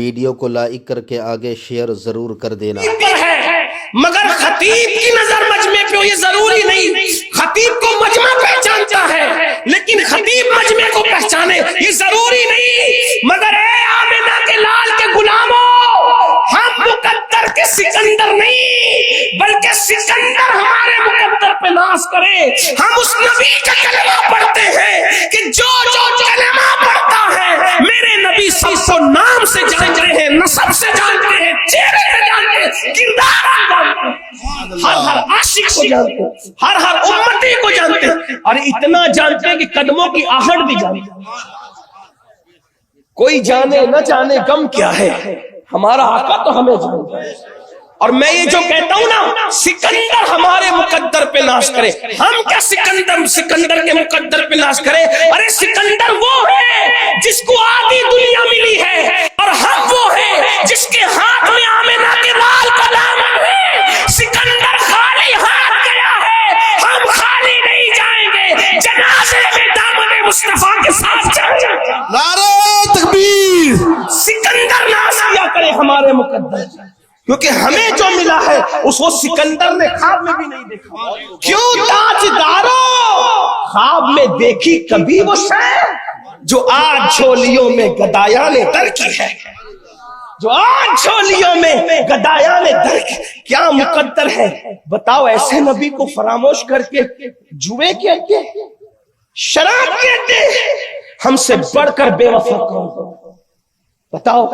Video کو like کر کے آگے شیئر ضرور کر دینا۔ مگر خطیب کی نظر مجمع پہ یہ ضروری نہیں، خطیب کو مجمع پہچانتا ہے لیکن خطیب مجمع کو پہچانے یہ ضروری نہیں۔ مگر اے آمنہ کے لال کے غلاموں، ہم مقدر کے سکندر نہیں بلکہ سکندر ہمارے مقدر پہ ناز کرے۔ ہم اس نبی کا کلمہ پڑھتے ہیں کہ جو کلمہ پڑھتا ہے میرے نبی سب کو نام سے جانتے ہیں، نسب سے جانتے ہیں، چہرے سے جانتے ہیں، کردار سے جانتے ہیں، ہر عاشق کو جانتے ہیں، ہر امتی کو جانتے ہیں، اور اتنا جانتے ہیں کہ قدموں کی آہٹ بھی جانتے ہیں۔ کوئی جانے نہ جانے غم کیا ہے، ہمارا آقا تو ہمیں جانتا ہے۔ اور میں یہ جو کہتا ہوں نا، سکندر ہمارے مقدر پہ ناز کرے، ہم کیا سکندر کے مقدر پہ ناز کرے؟ ارے سکندر وہ ہے جس کو آدھی دنیا ملی ہے، اور ہم وہ ہے جس کے ہاتھ میں آمنہ کے لال کا دامن ہے۔ سکندر خالی ہاتھ گیا ہے، ہم خالی نہیں جائیں گے، جنازے میں دامن مصطفیٰ کے ساتھ جائیں گے۔ نعرہ تکبیر! سکندر ناز کیا کرے ہمارے مقدر، کیونکہ ہمیں جو ملا ہے اس وہ سکندر نے خواب میں بھی نہیں دیکھا۔ کیوں تاجداروں خواب میں دیکھی کبھی وہ شے جو آج جھولیوں میں گدایاں نے در کی ہے، جو آج جھولیوں میں گدایاں نے در کی۔ کیا مقدر ہے بتاؤ ایسے نبی کو فراموش کر کے جوئے کہتے، شراب کہتے، ہم سے بڑھ کر بے وفا کون؟ بتاؤ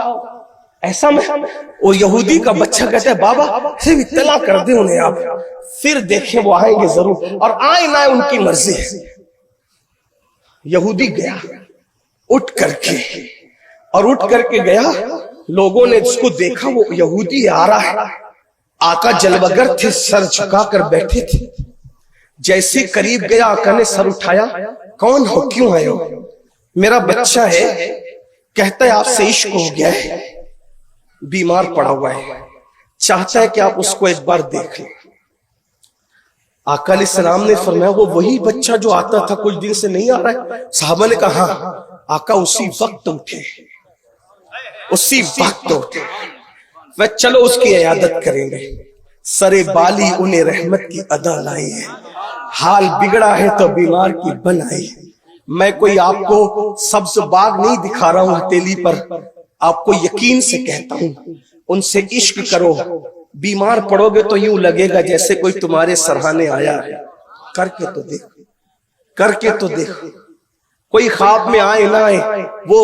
ایسا میں وہ یہودی کا بچہ کہتا ہے بابا صرف اطلاع کر دیں انہیں آپ، پھر دیکھیں وہ آئیں گے ضرور، اور آئیں نہ ان کی مرضی ہے۔ یہودی گیا اٹھ کر کے گیا، لوگوں نے اس کو دیکھا وہ یہودی آ رہا ہے، آقا جلوگر تھے، سر جھکا کر بیٹھے تھے۔ جیسے قریب گیا آقا نے سر اٹھایا، کون ہو، کیوں آئے ہو؟ میرا بچہ ہے، کہتا ہے آپ سے عشق ہو گیا ہے، بیمار پڑا ہوا ہے، چاہتا ہے کہ آپ اس کو ایک بار دیکھ لیں۔ آقا علیہ السلام نے فرمایا وہ وہی بچہ جو آتا تھا کچھ دن سے نہیں آ rہا ہے؟ صحابہ نے کہا ہاں۔ آقا اسی وقت اٹھے، اسی وقت اٹھے، وہ چلو اس کی عیادت کریں گے۔ سرے بالی انہیں رحمت کی ادا لائی ہے، حال بگڑا ہے تو بیمار کی بن آئی ہے۔ میں کوئی آپ کو سبز باغ نہیں دکھا رہا ہوں ہتیلی پر، آپ کو یقین سے کہتا ہوں ان سے عشق کرو، بیمار پڑو گے تو یوں لگے گا جیسے کوئی تمہارے سرہانے آیا ہے۔ کر کے تو دیکھو، کر کے تو دیکھو، کوئی خواب میں آئے نہ آئے، وہ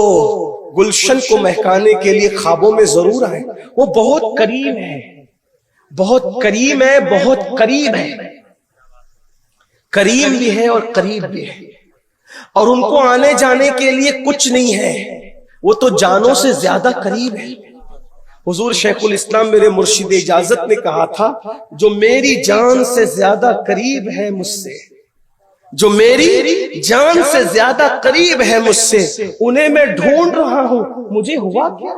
گلشن کو مہکانے کے لیے خوابوں میں ضرور آئے، وہ بہت قریب ہے، بہت قریب ہے، بہت قریب ہے، کریم بھی ہے اور قریب بھی ہے، اور ان کو آنے جانے کے لیے کچھ نہیں ہے، وہ تو جانوں سے زیادہ قریب ہے۔ حضور شیخ الاسلام میرے مرشد اجازت نے کہا تھا جو میری جان سے زیادہ قریب ہے مجھ سے، جو میری جان سے زیادہ قریب ہے مجھ سے، انہیں میں ڈھونڈ رہا ہوں، مجھے ہوا کیا؟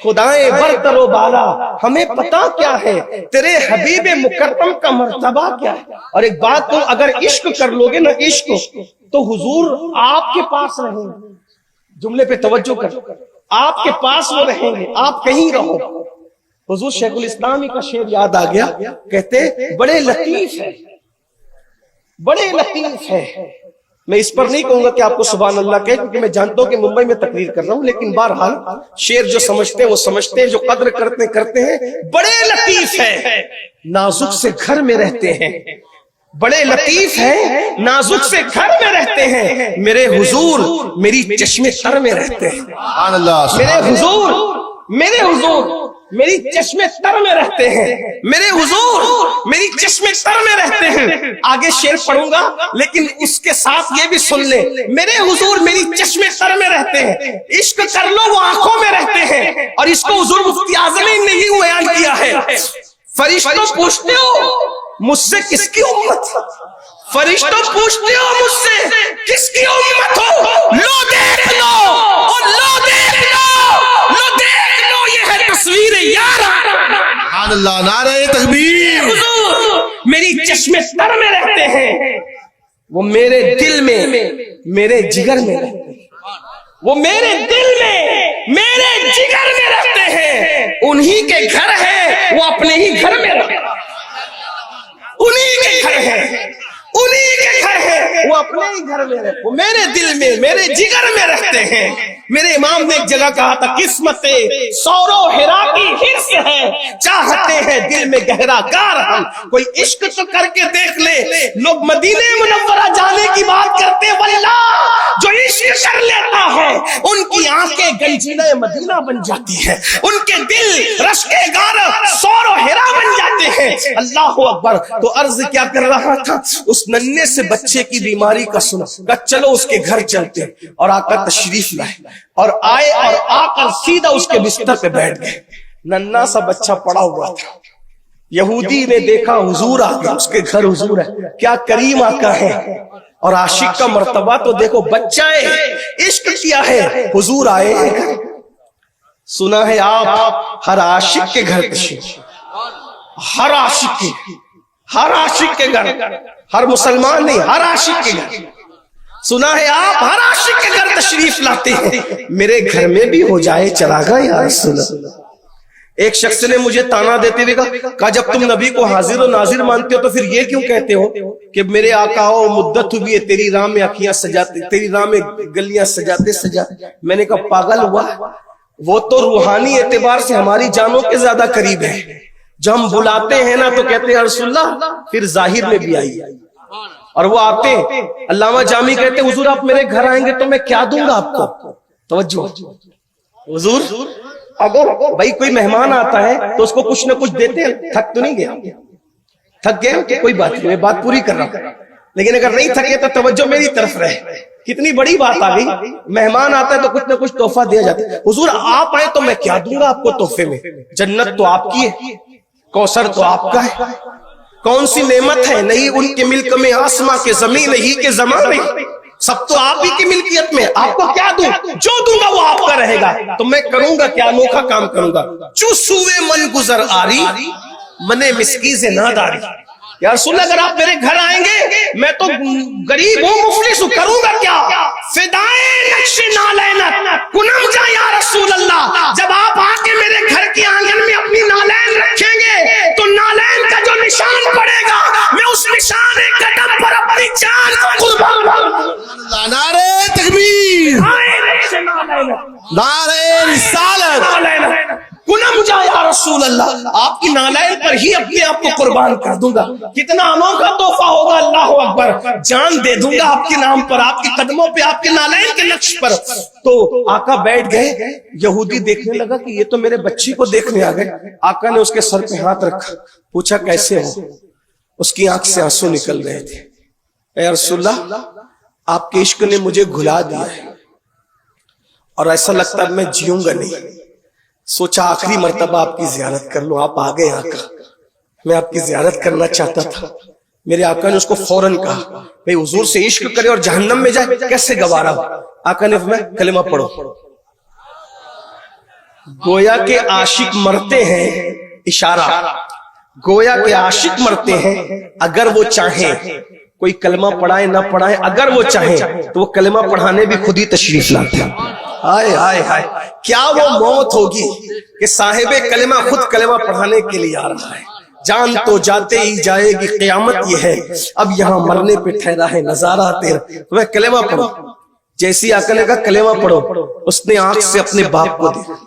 خدائے برتر و بالا ہمیں پتا کیا ہے، تیرے حبیب مکرم کا مرتبہ کیا ہے۔ اور ایک بات تو اگر عشق کر لوگے نا، عشق تو حضور آپ کے پاس رہیں گے، جملے پہ توجہ کر، آپ کے پاس وہ رہیں گے، آپ کہیں رہو۔ حضور شیخ الاسلام کا شعر یاد آ گیا، کہتے بڑے لطیف ہے، بڑے لطیف ہے۔ میں اس پر نہیں کہوں گا کہ آپ کو سبحان اللہ کہے، کیونکہ میں جانتا ہوں کہ ممبئی میں تقریر کر رہا ہوں، لیکن بہرحال شعر جو سمجھتے ہیں وہ سمجھتے ہیں، جو قدر کرتے ہیں۔ بڑے لطیف ہے، نازک سے گھر میں رہتے ہیں، بڑے لطیف ہیں، نازک سے گھر میں رہتے ہیں، میرے حضور میری چشمے تر میں رہتے ہیں، میرے حضور میری چشمے تر میں رہتے ہیں، میرے حضور میری چشمے تر میں رہتے ہیں۔ آگے شعر پڑھوں گا لیکن اس کے ساتھ یہ بھی سن لیں، میرے حضور میری چشمے تر میں رہتے ہیں، عشق کر لو وہ آنکھوں میں رہتے ہیں۔ اور اس کو حضور مفتی اعظم نے یہ بیان کیا ہے، فرشتوں پوچھتے ہو مجھ سے کس کی امت، فرشتوں پوچھتے ہو مجھ سے کس کی امت ہو، لو دیکھ لو، اور لو دیکھ لو، لو دیکھ لو، یہ ہے تصویر یار۔ سبحان اللہ، نعرہ تکبیر! حضور میری چشمے تر میں رہتے ہیں، وہ میرے دل میں، میرے جگر میں رہتے ہیں، وہ میرے دل میں، میرے جگر میں उन्हीं के घर है, वो अपने ही घर में रहते, उन्हीं के घर है, उन्हीं के घर है, वो अपने ही घर में रहते, वो मेरे दिल में, मेरे जिगर में रहते हैं। मेरे इमाम ने एक जगह कहा था, किस्मते सौरो हिरा की हिर्स है, चाहते हैं दिल में गहरा गार हम। कोई इश्क तो करके देख ले। लोग मदीने मुनव्वरा जाने की बात करते, वल्लाह जो इश्क कर लेता है उनकी आंखें गंजीना मदीना बन जाती है, उनके दिल रश्के गार सौरो हिरा बन जाते हैं। अल्लाह अकबर। तो अर्ज क्या कर रहा था, उस नन्हे से बच्चे की बीमारी का सुना, कहा चलो उसके घर चलते, और आकर तशरीफ लाए और आए और आकर सीधा उसके बिस्तर पे बैठ गए। नन्हा सा बच्चा पड़ा हुआ था। यहूदी ने देखा हुजूर आ गया, उसके घर हुजूर है, क्या करीम आका है। और आशिक का मर्तबा तो देखो, बच्चा है, इश्क किया है, हुजूर आए हैं। सुना है आप हर आशिक के घर तशरीफ, हर आशिक के, हर आशिक के घर, हर मुसलमान नहीं, हर आशिक के घर। सुना है आप हर आशिक के घर तशरीफ लाते हैं। मेरे घर में भी हो जाए चरागा या रसूल। एक शख्स ने मुझे ताना देते हुए कहा, जब तुम नबी को हाजिर और नाजिर मानते हो तो फिर ये क्यों कहते हो कि मेरे आका हो, मुद्दत हुई है तेरी राह में अखियां सजाते, तेरी राह में गलियां सजाते सजाते। मैंने कहा पागल हुआ, वो तो रूहानी एतबार से हमारी जानों के ज्यादा करीब है। जब हम बुलाते हैं ना तो कहते हैं रसूलुल्लाह, फिर जाहिर में भी आइए। और वो आते, अल्लामा जामी कहते हुजूर आप मेरे घर आएंगे तो मैं क्या दूंगा आपको। तवज्जो हुजूर, अगर भाई कोई मेहमान आता है तो उसको कुछ ना कुछ देते हैं। थक तो नहीं गया, थक गए कोई बात नहीं, मैं बात पूरी कर रहा हूं। लेकिन अगर नहीं थके तो तवज्जो मेरी तरफ रहे। कितनी बड़ी बात आ गई, मेहमान आता है तो कुछ ना कुछ तोहफा दिया जाता है। हुजूर आप आए तो मैं क्या दूंगा आपको तोहफे में। जन्नत तो आपकी है, कौसर तो आपका है, कौन सी नेमत है नहीं उनके मिल्क में, आसमां के जमीन ही के जमाने, सब तो आप ही की मिल्कियत में। आपको क्या दूं, जो दूंगा वो आपका रहेगा। तो मैं करूंगा क्या, अनोखा काम करूंगा। चुसूए मन गुजर आरी, मने मिस्की से नादारी। यार सुन, अगर आप मेरे घर आएंगे, मैं तो गरीब हूं, मुफलिस हूं, करूंगा क्या। फिदाए नक्शे नालैन कुनम जा या रसूल अल्लाह। जब आप आके मेरे घर के आंगन में अपनी नालैन रखेंगे तो नालैन का जो निशान पड़ेगा, मैं उस निशान कदम पर अपनी जान को कुर्बान। नारे तकबीर, नारे रिसालत, कुनम जा या रसूल अल्लाह। आपकी नालैन पर ही अपने आप को कुर्बान कर दूंगा। कितना अनोखा तोहफा होगा, अल्लाह अकबर। जान दे दूंगा आपके नाम पर, आपके कदमों पे, आपके नालैन के नक्श पर। तो आका बैठ गए। यहूदी देखने लगा कि ये तो मेरे बच्ची को देखने आ गए। आका ने उसके सर पे हाथ रखा, पूछा कैसे हो। उसकी आंख से आंसू निकल रहे थे। ए रसूलल्लाह, आपके इश्क ने मुझे घुला दिया है और ऐसा लगता है मैं जीऊंगा नहीं। सोचा आखिरी मर्तबा आपकी जियारत कर लूं। आप आ गए आका, मैं आपकी जियारत करना चाहता था। मेरे आका ने उसको फौरन कहा, भाई हुजूर से इश्क करे और जहन्नम में जाए, कैसे गवारा हो। आका ने फरमाया कलिमा पढ़ो। गोया के आशिक मरते हैं, इशारा, गोया के आशिक मरते हैं अगर वो चाहें। कोई कलमा पढ़ाए ना पढ़ाए, अगर वो चाहे तो वो कलमा पढ़ाने भी खुद ही तशरीफ लाते हैं। हाय हाय हाय, क्या वो मौत होगी कि साहिबे कलमा खुद कलमा पढ़ाने के लिए आ रहा है। जान तो जाते ही जाएगी, क़यामत ये है, अब यहाँ मरने पे ठहरा है नजारा तेरा। तो मैं कलमा पढ़ो। जैसी आका ने कहा कलमा पढ़ो, उसने आंख से अपने बाप को देखा,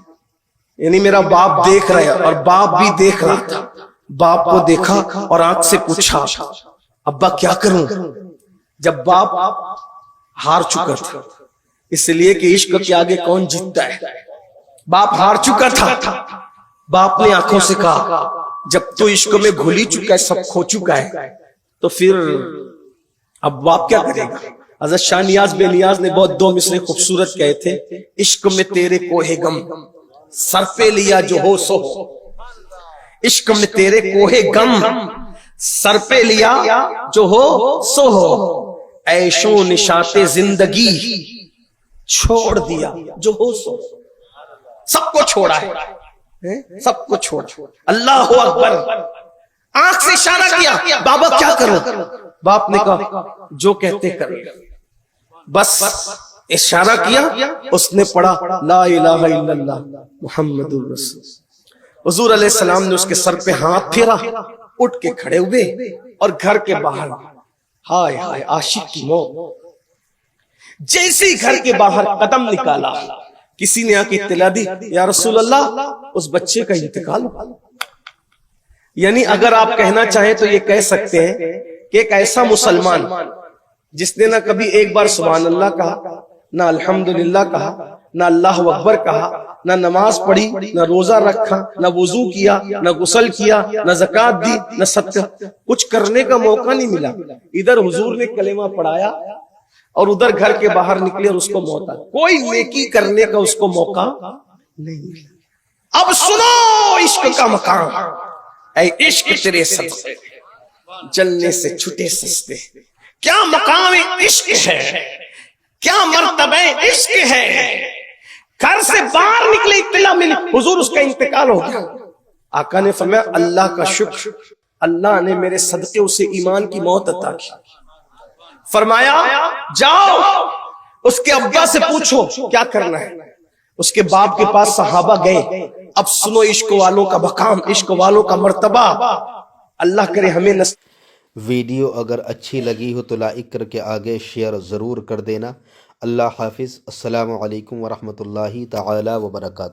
यानी मेरा बाप देख रहा है और बाप भी देख रहा था। बाप को देखा और आंख से पूछा अब्बा क्या करूं। जब बाप हार चुका था, इसलिए कि इश्क के आगे कौन जीतता है। बाप हार चुका था। बाप ने आंखों से कहा जब तू इश्क में घुल ही चुका है, सब खो चुका है, तो फिर अब बाप क्या करेगा। हज़रत शाह नियाज बेनियाज ने बहुत दो मिसरे खूबसूरत कहे थे। इश्क में तेरे कोहे गम, सर पे लिया जो हो सो हो। इश्क में तेरे कोहे गम, सर पे लिया जो हो सो हो। ऐशो निशाते जिंदगी छोड़ दिया जो हो सो। सबको छोड़ा है, सबको छोड़ा। अल्लाह अकबर। आंख से इशारा किया, बाबा क्या करो। बाप ने कहा जो कहते करो। बस इशारा किया, उसने पढ़ा ला इलाहा इल्लल्लाह मुहम्मदुर रसूल। हुजूर अलैहिस्सलाम ने उसके सर पे हाथ फेरा, उठ के खड़े हुए और घर के बाहर, हाय हाय आशिक की मौत। जैसे ही घर के बाहर कदम निकाला, किसी ने आके इत्तला दी, या रसूल अल्लाह उस बच्चे का इंतकाल हुआ। यानी अगर आप कहना चाहें तो ये कह सकते हैं कि एक ऐसा मुसलमान जिसने ना कभी एक बार सुभान अल्लाह कहा, ना अल्हम्दुलिल्लाह कहा, ना अल्लाह अकबर कहा, ना नमाज पढ़ी, ना रोजा रखा, ना वुजू किया, ना गुसल किया, ना ज़कात दी, ना सत्य, कुछ करने का मौका नहीं मिला। इधर हुजूर ने कलेमा पढ़ाया और उधर घर के बाहर निकले और उसको मौत आ गई। कोई नेकी करने का उसको मौका नहीं मिला। अब सुनो इश्क का मकाम, ऐ इश्क तेरे सदक़े जलने से छुटे सस्ते। क्या मकाम इश्क है, क्या मर्तबे इश्क है। घर से बाहर निकले, इत्तला मिली, हुजूर उसका इंतकाल हो गया। आका ने फरमाया अल्लाह का शुक्र, अल्लाह ने मेरे सदके उसे ईमान की मौत अता की। फरमाया जाओ उसके अब्बा से पूछो क्या करना है। उसके बाप के पास सहाबा गए। अब सुनो इश्क वालों का मकाम, इश्क वालों का मर्तबा। अल्लाह करे हमें वीडियो अगर अच्छी लगी हो तो लाइक करके आगे शेयर ज़रूर कर देना। अल्लाह हाफिज़। अस्सलामु अलैकुम वरहमतुल्लाहि ताला वबरकातुहू।